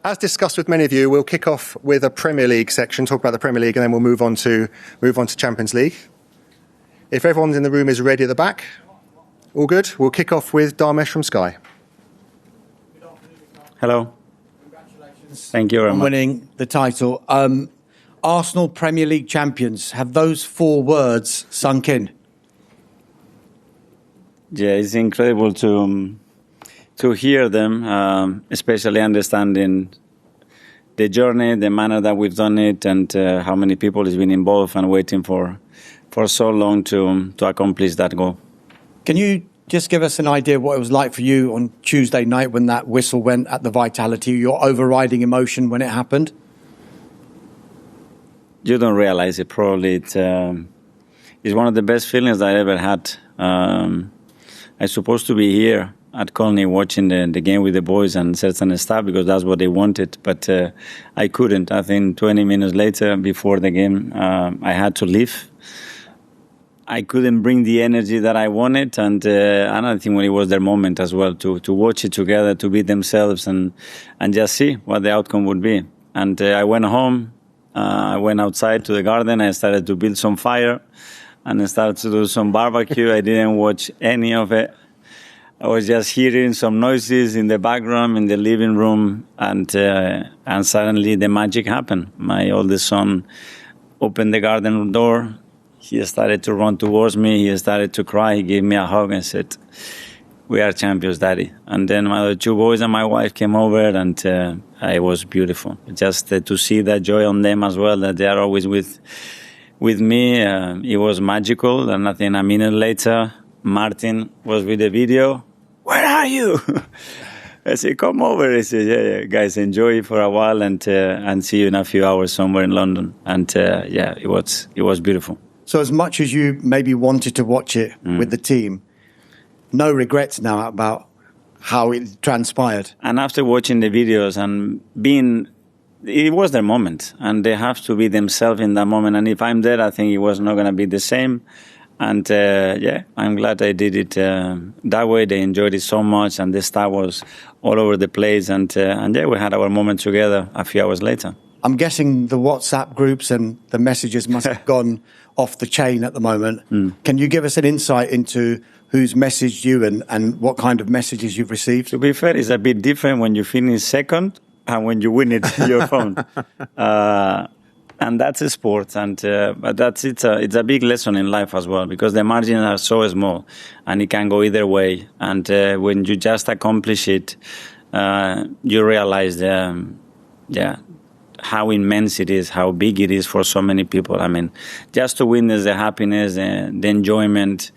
As discussed with many of you, we'll kick off with a Premier League section, talk about the Premier League, and then we'll move on to Champions League. If everyone in the room is ready at the back, all good. We'll kick off with Dharmesh from Sky. Hello. Congratulations. Thank you very much. On winning the title. Arsenal Premier League champions. Have those 4 words sunk in? Yeah, it's incredible to hear them, especially understanding the journey, the manner that we've done it, and how many people has been involved and waiting for so long to accomplish that goal. Can you just give us an idea of what it was like for you on Tuesday night when that whistle went at the Vitality, your overriding emotion when it happened? You don't realize it. Probably it's one of the best feelings that I ever had. I'm supposed to be here at Colney watching the game with the boys and certain staff because that's what they wanted, but I couldn't. I think 20 minutes later, before the game, I had to leave. I couldn't bring the energy that I wanted, and I think when it was their moment as well to watch it together, to be themselves, and just see what the outcome would be. And I went home. I went outside to the garden. I started to build some fire, and I started to do some barbecue. I didn't watch any of it. I was just hearing some noises in the background in the living room, and suddenly the magic happened. My oldest son opened the garden door. He started to run towards me. He started to cry. He gave me a hug and said, "We are champions, Daddy." And then my other 2 boys and my wife came over, and it was beautiful. Just to see that joy on them as well, that they are always with me. It was magical. And I think a minute later, Martin was with the video. "Where are you?" I said, "Come over." He said, yeah, guys, enjoy it for a while and see you in a few hours somewhere in London. And it was beautiful. So as much as you maybe wanted to watch it with the team, no regrets now about how it transpired? And after watching the videos and it was their moment, and they have to be themselves in that moment. And if I'm there, I think it was not going to be the same. And I'm glad I did it that way. They enjoyed it so much, and the staff was all over the place. And we had our moment together a few hours later. I'm guessing the WhatsApp groups and the messages must have gone off the chain at the moment. Can you give us an insight into who's messaged you and what kind of messages you've received? To be fair, it's a bit different when you finish second and when you win it your phone. And that's a sport, but it's a big lesson in life as well, because the margins are so small and it can go either way. And when you just accomplish it, you realize how immense it is, how big it is for so many people. I mean, just to witness the happiness, the enjoyment,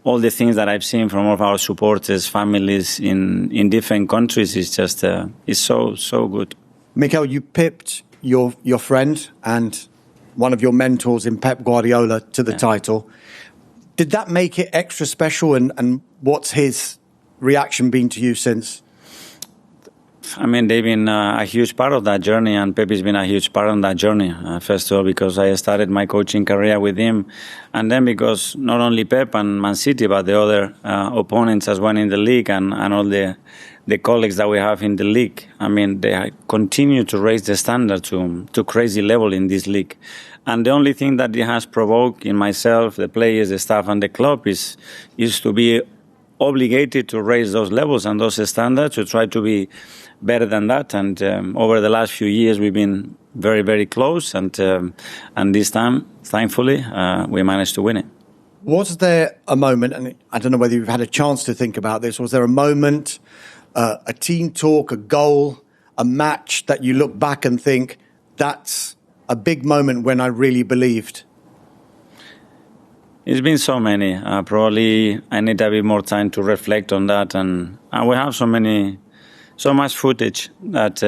all the things that I've seen from all of our supporters, families in different countries is just it's so good. Mikel, you pipped your friend and one of your mentors in Pep Guardiola to the title. Did that make it extra special, and what's his reaction been to you since? I mean, they've been a huge part of that journey, and Pep has been a huge part of that journey. First of all, because I started my coaching career with him, and then because not only Pep and Man City, but the other opponents as well in the league, and all the colleagues that we have in the league. I mean, they continue to raise the standard to crazy level in this league. And the only thing that it has provoked in myself, the players, the staff, and the club is to be obligated to raise those levels and those standards, to try to be better than that. And over the last few years, we've been very, very close. And this time, thankfully, we managed to win it. Was there a moment, and I don't know whether you've had a chance to think about this, was there a moment, a team talk, a goal, a match that you look back and think, that's a big moment when I really believed? It's been so many. Probably I need a bit more time to reflect on that. And we have so much footage that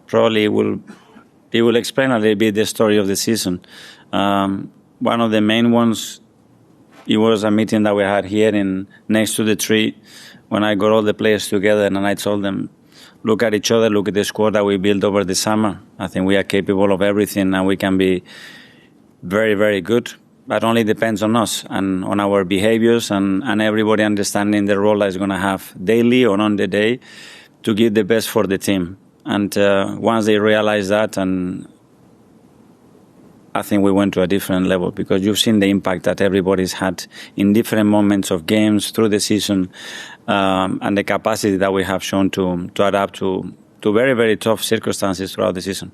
probably it will explain a little bit the story of the season. One of the main ones, it was a meeting that we had here next to the tree, when I got all the players together and I told them, look at each other, look at the squad that we built over the summer. I think we are capable of everything and we can be very, very good. But only depends on us and on our behaviors and everybody understanding the role that is going to have daily or on the day to give the best for the team. And once they realized that, and I think we went to a different level, because you've seen the impact that everybody's had in different moments of games through the season, and the capacity that we have shown to adapt to very, very tough circumstances throughout the season.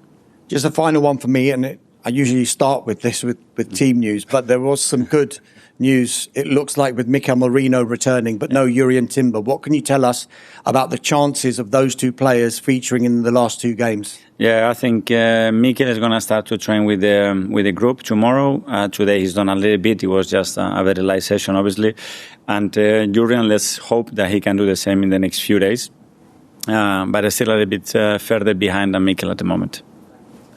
Just a final one for me, and I usually start with this with team news, but there was some good news, it looks like, with Merino returning, but no Jurrien Timber. What can you tell us about the chances of those two players featuring in the last two games? Yeah, I think Mikel is going to start to train with the group tomorrow. Today he's done a little bit. It was just a very light session, obviously. And Jurrien, let's hope that he can do the same in the next few days. But it's still a little bit further behind than Mikel at the moment.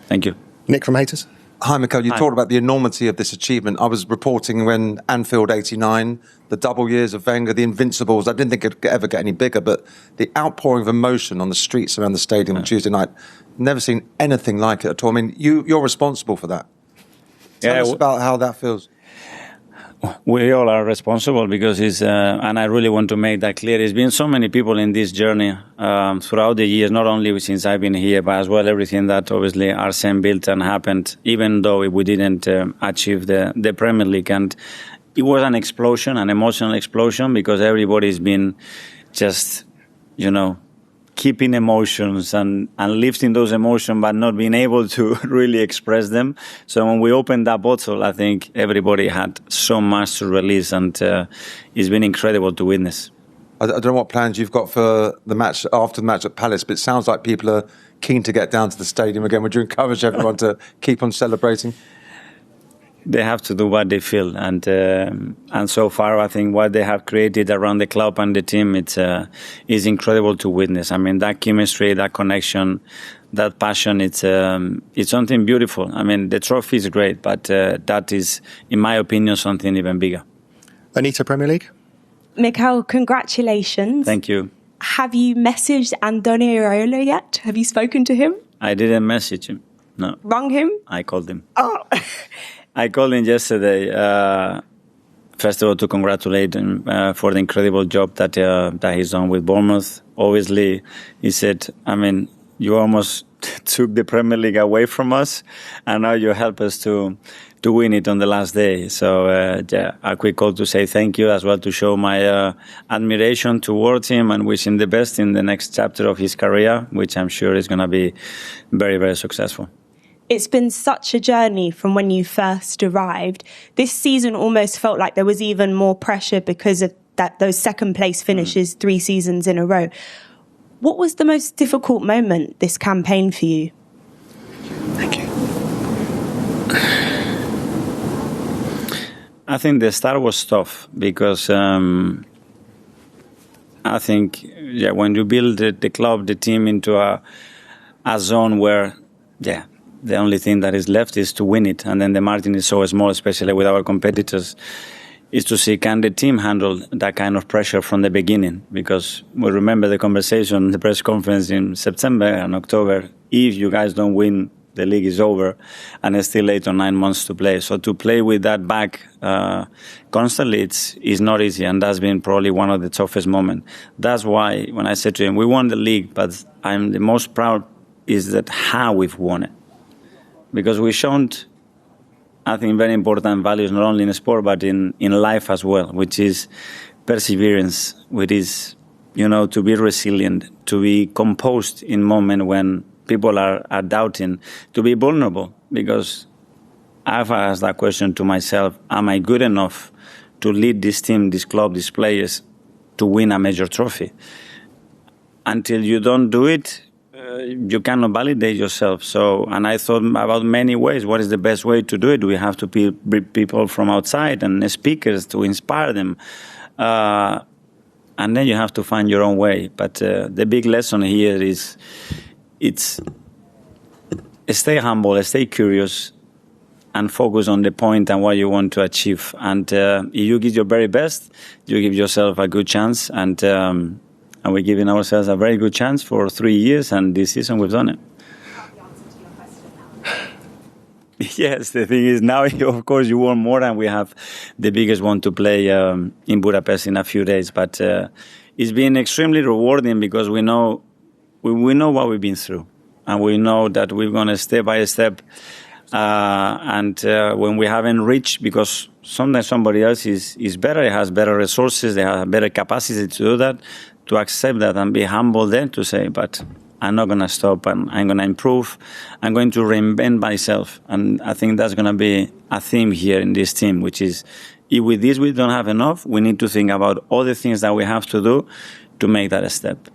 Thank you. Nick from Haters. Hi, Mikel. You talked about the enormity of this achievement. I was reporting when Anfield 89, the double years of Wenger, the Invincibles. I didn't think it could ever get any bigger, but the outpouring of emotion on the streets around the stadium on Tuesday night, never seen anything like it at all. I mean, you're responsible for that. Tell us about how that feels. We all are responsible, because it's, and I really want to make that clear. There's been so many people in this journey throughout the years, not only since I've been here, but as well everything that obviously Arsene built and happened, even though we didn't achieve the Premier League. And it was an explosion, an emotional explosion, because everybody's been just, keeping emotions and lifting those emotions, but not being able to really express them. So when we opened that bottle, I think everybody had so much to release, and it's been incredible to witness. I don't know what plans you've got for the match, after the match at Palace, but it sounds like people are keen to get down to the stadium again. Would you encourage everyone to keep on celebrating? They have to do what they feel, and so far, I think what they have created around the club and the team, is incredible to witness. I mean, that chemistry, that connection, that passion, it's something beautiful. I mean, the trophy is great, but that is, in my opinion, something even bigger. Anita, Premier League. Mikel, congratulations. Thank you. Have you messaged Andoni Iraola yet? Have you spoken to him? I didn't message him. No. Rung him? I called him. Oh. I called him yesterday, first of all, to congratulate him for the incredible job that he's done with Bournemouth. Obviously, he said, I mean, you almost took the Premier League away from us, and now you help us to win it on the last day. So, a quick call to say thank you, as well to show my admiration towards him and wish him the best in the next chapter of his career, which I'm sure is going to be very, very successful. It's been such a journey from when you first arrived. This season almost felt like there was even more pressure because of those second place finishes 3 seasons in a row. What was the most difficult moment this campaign for you? Thank you. I think the start was tough, because I think when you build the club, the team into a zone where, the only thing that is left is to win it. And then the margin is so small, especially with our competitors, is to see, can the team handle that kind of pressure from the beginning? Because we remember the conversation, the press conference in September and October. If you guys don't win, the league is over, and it's still 8 or 9 months to play. So to play with that back constantly, it's not easy, and that's been probably one of the toughest moments. That's why when I said to him, we won the league, but I'm the most proud is that how we've won it. Because we've shown, I think, very important values, not only in sport, but in life as well, which is perseverance, which is, to be resilient, to be composed in moments when people are doubting, to be vulnerable. Because I've asked that question to myself, am I good enough to lead this team, this club, these players, to win a major trophy? Until you don't do it, you cannot validate yourself. So, and I thought about many ways. What is the best way to do it? Do we have to be people from outside and speakers to inspire them? And then you have to find your own way. But the big lesson here is, it's stay humble, stay curious, and focus on the point and what you want to achieve. And if you give your very best, you give yourself a good chance. And we're giving ourselves a very good chance for 3 years, and this season we've done it. Yes, the thing is now, of course, you want more, and we have the biggest one to play in Budapest in a few days. But it's been extremely rewarding, because we know we know what we've been through, and we know that we're going to step by step. And when we haven't reached, because sometimes somebody else is better, has better resources, they have better capacity to do that, to accept that and be humble then to say, but I'm not going to stop, and I'm going to improve. I'm going to reinvent myself. And I think that's going to be a theme here in this team, which is, if with this we don't have enough, we need to think about all the things that we have to do to make that a step.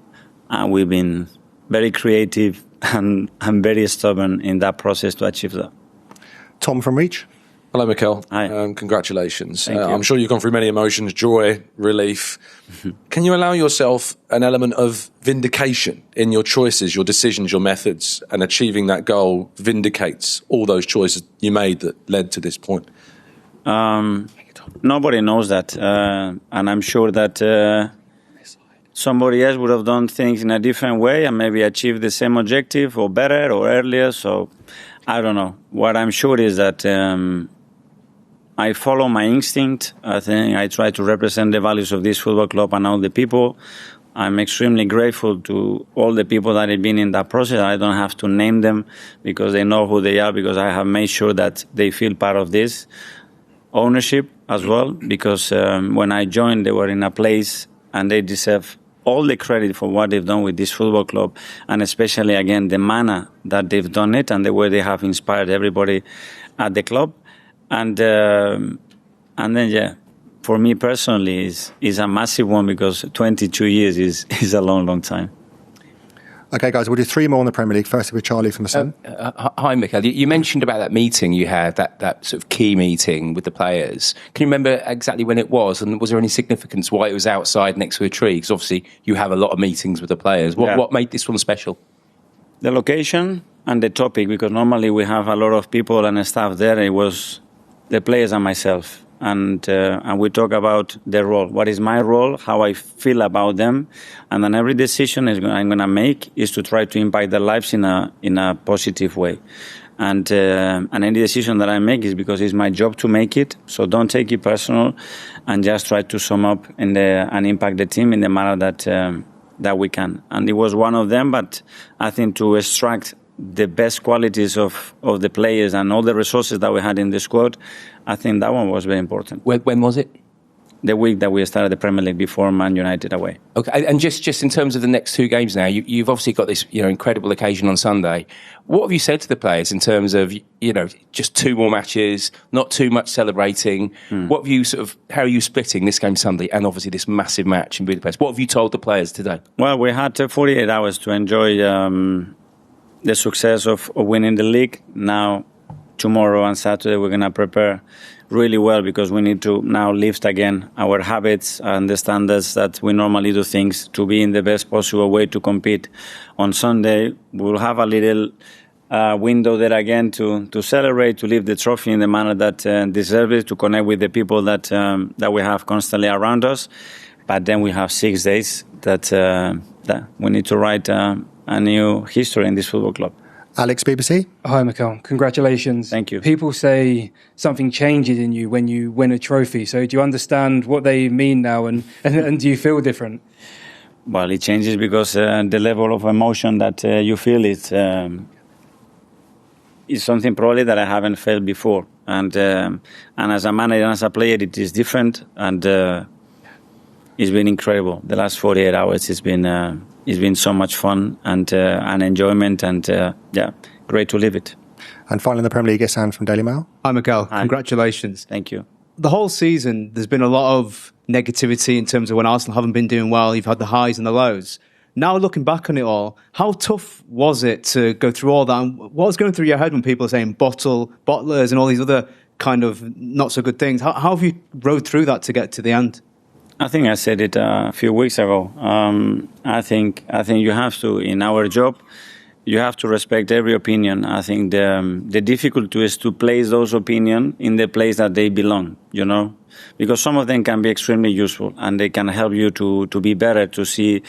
And we've been very creative and very stubborn in that process to achieve that. Tom from Reach. Hello, Mikel. Hi. Congratulations. Thank you. I'm sure you've gone through many emotions, joy, relief. Can you allow yourself an element of vindication in your choices, your decisions, your methods, and achieving that goal vindicates all those choices you made that led to this point? Nobody knows that. And I'm sure that somebody else would have done things in a different way and maybe achieved the same objective or better or earlier. So I don't know. What I'm sure is that I follow my instinct. I think I try to represent the values of this football club and all the people. I'm extremely grateful to all the people that have been in that process. I don't have to name them because they know who they are, because I have made sure that they feel part of this. Ownership as well, because when I joined, they were in a place and they deserve all the credit for what they've done with this football club, and especially, again, the manner that they've done it and the way they have inspired everybody at the club. And then, yeah, for me personally, is a massive one, because 22 years is a long, long time. Okay, guys, we'll do 3 more in the Premier League. First with Charlie from the Sun. Hi, Mikel. You mentioned about that meeting you had, that sort of key meeting with the players. Can you remember exactly when it was, and was there any significance why it was outside next to a tree? Because obviously you have a lot of meetings with the players. What made this one special? The location and the topic, because normally we have a lot of people and staff there. It was the players and myself. And we talk about their role. What is my role? How I feel about them, and then every decision I'm going to make is to try to impact their lives in a positive way. And any decision that I make is because it's my job to make it. So don't take it personal, and just try to sum up and impact the team in the manner that we can. And it was one of them. But I think to extract the best qualities of the players and all the resources that we had in the squad, I think that one was very important. When was it? The week that we started the Premier League before Man United away. Okay, and just in terms of the next 2 games now, you've obviously got this incredible occasion on Sunday. What have you said to the players in terms of just 2 more matches, not too much celebrating? What have you how are you splitting this game Sunday and obviously this massive match in Budapest? What have you told the players today? Well, we had 48 hours to enjoy the success of winning the league. Now, tomorrow and Saturday, we're going to prepare really well, because we need to now lift again our habits and the standards that we normally do things to be in the best possible way to compete. On Sunday, we'll have a little window there again to celebrate, to lift the trophy in the manner that deserves it, to connect with the people that we have constantly around us. But then we have 6 days that we need to write a new history in this football club. Alex, BBC. Hi, Mikel. Congratulations. Thank you. People say something changes in you when you win a trophy. So do you understand what they mean now, and do you feel different? Well, it changes because the level of emotion that you feel is something probably that I haven't felt before. And as a manager and as a player, it is different. And it's been incredible. The last 48 hours, it's been so much fun and enjoyment, and great to live it. And finally in the Premier League, Isan from Daily Mail. Hi, Mikel. Hi. Congratulations. Thank you. The whole season, there's been a lot of negativity in terms of when Arsenal haven't been doing well. You've had the highs and the lows. Now, looking back on it all, how tough was it to go through all that? And what was going through your head when people are saying bottlers and all these other kind of not so good things? How have you rode through that to get to the end? I think I said it a few weeks ago. I think you have to, in our job, you have to respect every opinion. I think the difficulty is to place those opinions in the place that they belong, because some of them can be extremely useful and they can help you to be better, to see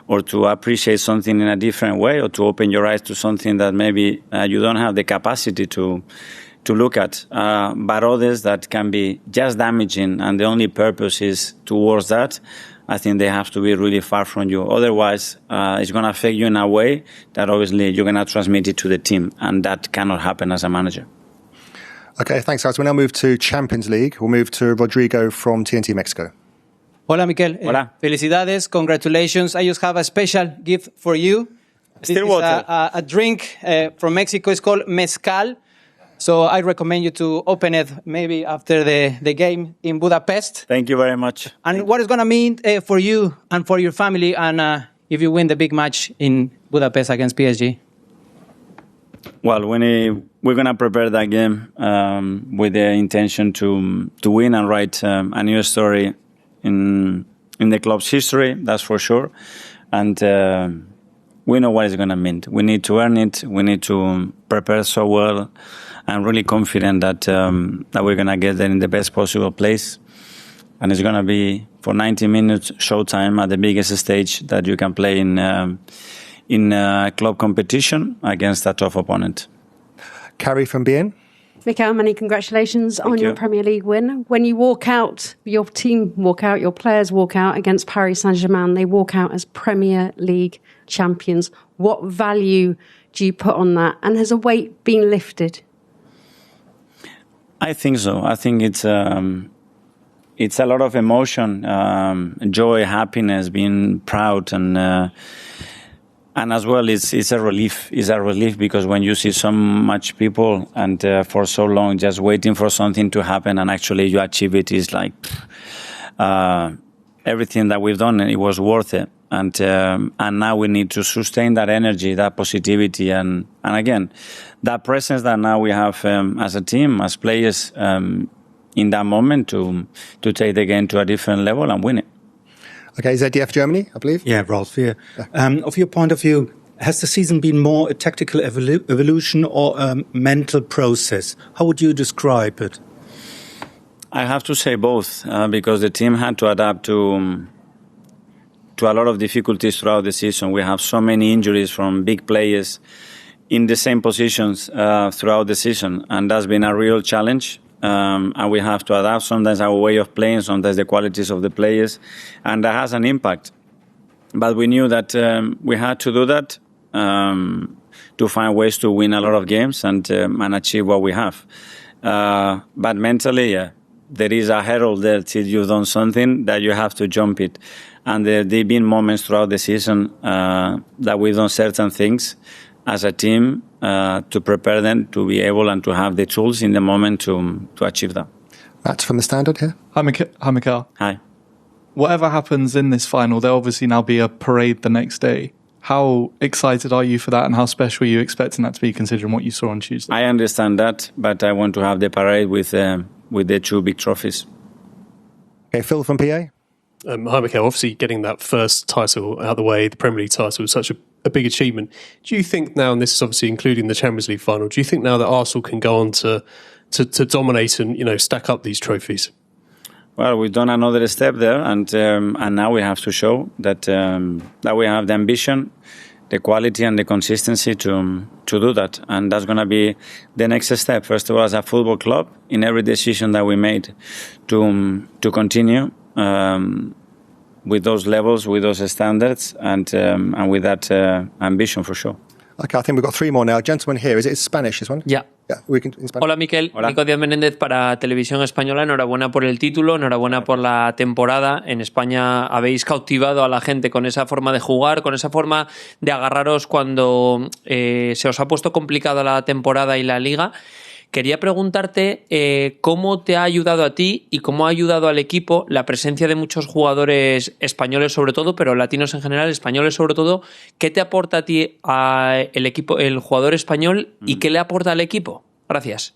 or to appreciate something in a different way, or to open your eyes to something that maybe you don't have the capacity to look at, but others that can be just damaging, and the only purpose is towards that. I think they have to be really far from you. Otherwise, it's going to affect you in a way that obviously you're going to transmit it to the team, and that cannot happen as a manager. Okay, thanks, guys. We'll now move to Champions League. We'll move to Rodrigo from TNT Mexico. Hola, Mikel. Hola. Felicidades, congratulations. I just have a special gift for you. Still water. A drink from Mexico. It's called mezcal. So I recommend you to open it maybe after the game in Budapest. Thank you very much. And what it's going to mean for you and for your family, and if you win the big match in Budapest against PSG? Well, we're going to prepare that game with the intention to win and write a new story in the club's history, that's for sure. And we know what it's going to mean. We need to earn it. We need to prepare so well. I'm really confident that we're going to get there in the best possible place. And it's going to be for 90 minutes showtime at the biggest stage that you can play in club competition against a tough opponent. Carrie from BN. Mikel, many congratulations on your Premier League win. When you walk out, your team walk out, your players walk out against Paris Saint-Germain, they walk out as Premier League champions. What value do you put on that? And has a weight been lifted? I think so. I think it's a lot of emotion, joy, happiness, being proud, and as well, it's a relief. It's a relief because when you see so much people and for so long just waiting for something to happen and actually you achieve it, is like everything that we've done, it was worth it. And now we need to sustain that energy, that positivity, and again, that presence that now we have as a team, as players, in that moment to take the game to a different level and win it. Okay, ZDF Germany, I believe. Yeah, Rolf here. Of your point of view, has the season been more a tactical evolution or a mental process? How would you describe it? I have to say both, because the team had to adapt to a lot of difficulties throughout the season. We have so many injuries from big players in the same positions throughout the season, and that's been a real challenge. And we have to adapt sometimes our way of playing, sometimes the qualities of the players, and that has an impact. But we knew that we had to do that to find ways to win a lot of games and achieve what we have. But mentally, there is a hurdle there till you've done something that you have to jump it. And there have been moments throughout the season that we've done certain things as a team to prepare them to be able and to have the tools in the moment to achieve that. Matt from the Standard here. Hi, Mikel. Hi. Whatever happens in this final, there'll obviously now be a parade the next day. How excited are you for that, and how special are you expecting that to be considering what you saw on Tuesday? I understand that, but I want to have the parade with the two big trophies. Okay, Phil from PA. Hi, Mikel. Obviously, getting that first title out of the way, the Premier League title, was such a big achievement. Do you think now, and this is obviously including the Champions League final, do you think now that Arsenal can go on to dominate and stack up these trophies? Well, we've done another step there, and now we have to show that we have the ambition, the quality, and the consistency to do that. And that's going to be the next step. First of all, as a football club, in every decision that we made to continue with those levels, with those standards, and with that ambition for sure. Okay, I think we've got three more now. Gentleman here, is it Spanish, this one? Yeah. We can, in Spanish. Hola, Mikel. Hola. Nico Díaz Menéndez para Televisión Española. Enhorabuena por el título, enhorabuena por la temporada. En España habéis cautivado a la gente con esa forma de jugar, con esa forma de agarraros cuando se os ha puesto complicada la temporada y la liga. Quería preguntarte cómo te ha ayudado a ti y cómo ha ayudado al equipo la presencia de muchos jugadores españoles sobre todo, pero latinos en general, españoles sobre todo. ¿Qué te aporta a ti el equipo, el jugador español, y qué le aporta al equipo? Gracias.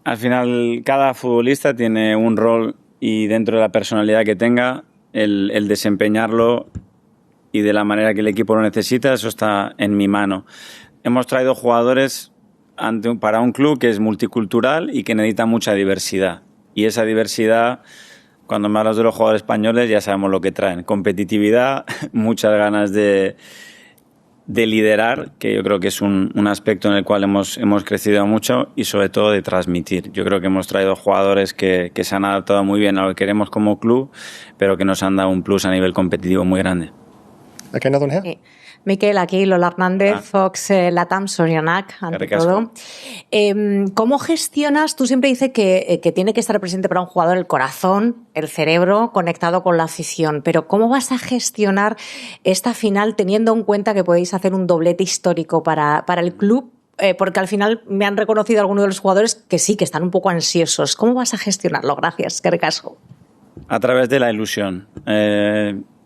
Al final, cada futbolista tiene un rol, y dentro de la personalidad que tenga, el desempeñarlo y de la manera que el equipo lo necesita, eso está en mi mano. Hemos traído jugadores para un club que es multicultural y que necesita mucha diversidad. Y esa diversidad, cuando me hablas de los jugadores españoles, ya sabemos lo que traen. Competitividad, muchas ganas de de liderar, que yo creo que es un aspecto en el cual hemos crecido mucho, y sobre todo de transmitir. Yo creo que hemos traído jugadores que se han adaptado muy bien a lo que queremos como club, pero que nos han dado un plus a nivel competitivo muy grande. Okay, another one here. Mikel, aquí Lola Hernández, Fox Latam, Sorionac, ante todo. ¿Cómo gestionas? Tú siempre dices que tiene que estar presente para un jugador el corazón, el cerebro, conectado con la afición. Pero ¿cómo vas a gestionar esta final teniendo en cuenta que podéis hacer un doblete histórico para el club? Porque al final me han reconocido algunos de los jugadores que sí, que están un poco ansiosos. ¿Cómo vas a gestionarlo? Gracias, qué recasco. A través de la ilusión.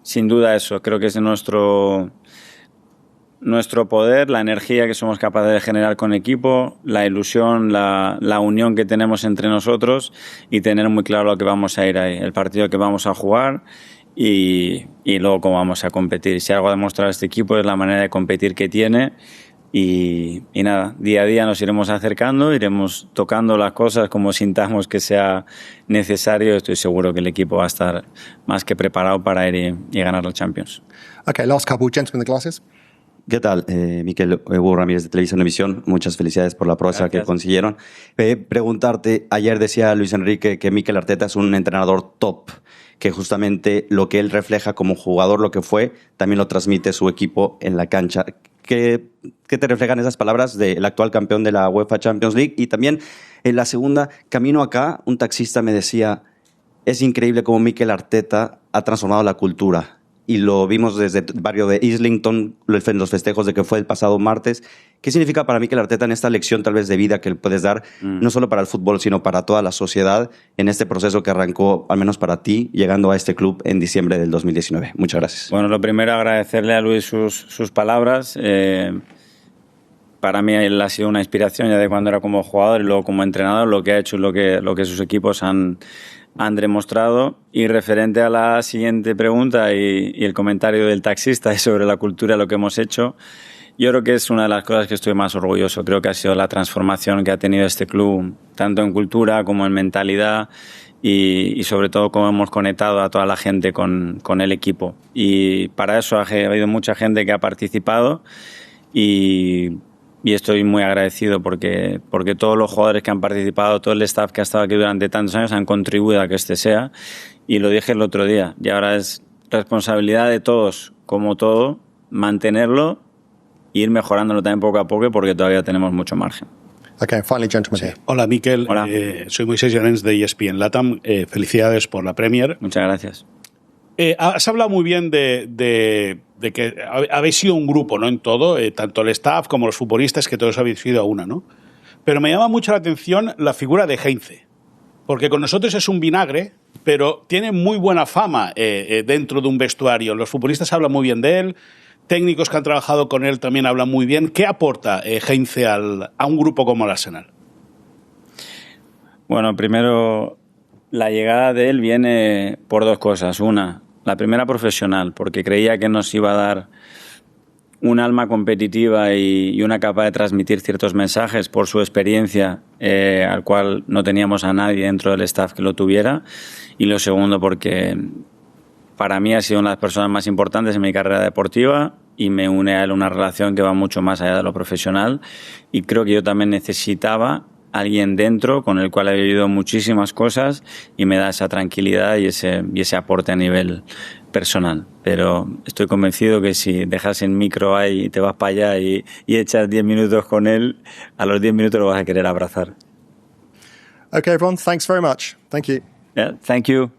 Sin duda eso. Creo que es nuestro poder, la energía que somos capaces de generar con equipo, la ilusión, la unión que tenemos entre nosotros y tener muy claro lo que vamos a ir ahí, el partido que vamos a jugar y luego cómo vamos a competir. Si algo ha demostrado este equipo es la manera de competir que tiene y nada, día a día nos iremos acercando, iremos tocando las cosas como sintamos que sea necesario. Estoy seguro que el equipo va a estar más que preparado para ir y ganar los Champions. Okay, last couple, gentlemen, the glasses. ¿Qué tal? Mikel Ramírez de Televisión Emisión. Muchas felicidades por la proeza que consiguieron. Preguntarte, ayer decía Luis Enrique que Mikel Arteta es un entrenador top, que justamente lo que él refleja como jugador, lo que fue, también lo transmite su equipo en la cancha. ¿Qué te reflejan esas palabras del actual campeón de la UEFA Champions League? Y también en la segunda, camino acá, un taxista me decía, es increíble cómo Mikel Arteta ha transformado la cultura. Y lo vimos desde el barrio de Islington, en los festejos de que fue el pasado martes. ¿Qué significa para Mikel Arteta en esta lección tal vez de vida que le puedes dar, no solo para el fútbol, sino para toda la sociedad, en este proceso que arrancó, al menos para ti, llegando a este club en diciembre del 2019? Muchas gracias. Bueno, lo primero, agradecerle a Luis sus palabras. Para mí él ha sido una inspiración ya de cuando era como jugador y luego como entrenador, lo que ha hecho y lo que sus equipos han demostrado. Y referente a la siguiente pregunta y el comentario del taxista y sobre la cultura, lo que hemos hecho, yo creo que es una de las cosas que estoy más orgulloso. Creo que ha sido la transformación que ha tenido este club, tanto en cultura como en mentalidad y sobre todo cómo hemos conectado a toda la gente con el equipo. Y para eso ha habido mucha gente que ha participado y estoy muy agradecido porque todos los jugadores que han participado, todo el staff que ha estado aquí durante tantos años han contribuido a que este sea, y lo dije el otro día, y ahora es responsabilidad de todos, como todo, mantenerlo e ir mejorándolo también poco a poco porque todavía tenemos mucho margen. Okay, finally, gentlemen here. Hola, Mikel. Hola. Soy Moisés Llorens de ESPN Latam. Felicidades por la Premier. Muchas gracias. Has hablado muy bien de que habéis sido un grupo, ¿no? En todo, tanto el staff como los futbolistas, que todos habéis sido a una, ¿no? Pero me llama mucho la atención la figura de Heinze, porque con nosotros es un vinagre, pero tiene muy buena fama dentro de un vestuario. Los futbolistas hablan muy bien de él, técnicos que han trabajado con él también hablan muy bien. ¿Qué aporta Heinze a un grupo como el Arsenal? Bueno, primero, la llegada de él viene por dos cosas. Una, la primera profesional, porque creía que nos iba a dar un alma competitiva y una capaz de transmitir ciertos mensajes por su experiencia, al cual no teníamos a nadie dentro del staff que lo tuviera. Y lo segundo, porque para mí ha sido una de las personas más importantes en mi carrera deportiva y me une a él una relación que va mucho más allá de lo profesional. Y creo que yo también necesitaba alguien dentro con el cual he vivido muchísimas cosas y me da esa tranquilidad y ese aporte a nivel personal. Pero estoy convencido que si dejas el micro ahí y te vas para allá y echas 10 minutos con él, a los 10 minutos lo vas a querer abrazar. Okay, everyone, thanks very much. Thank you. Yeah, thank you.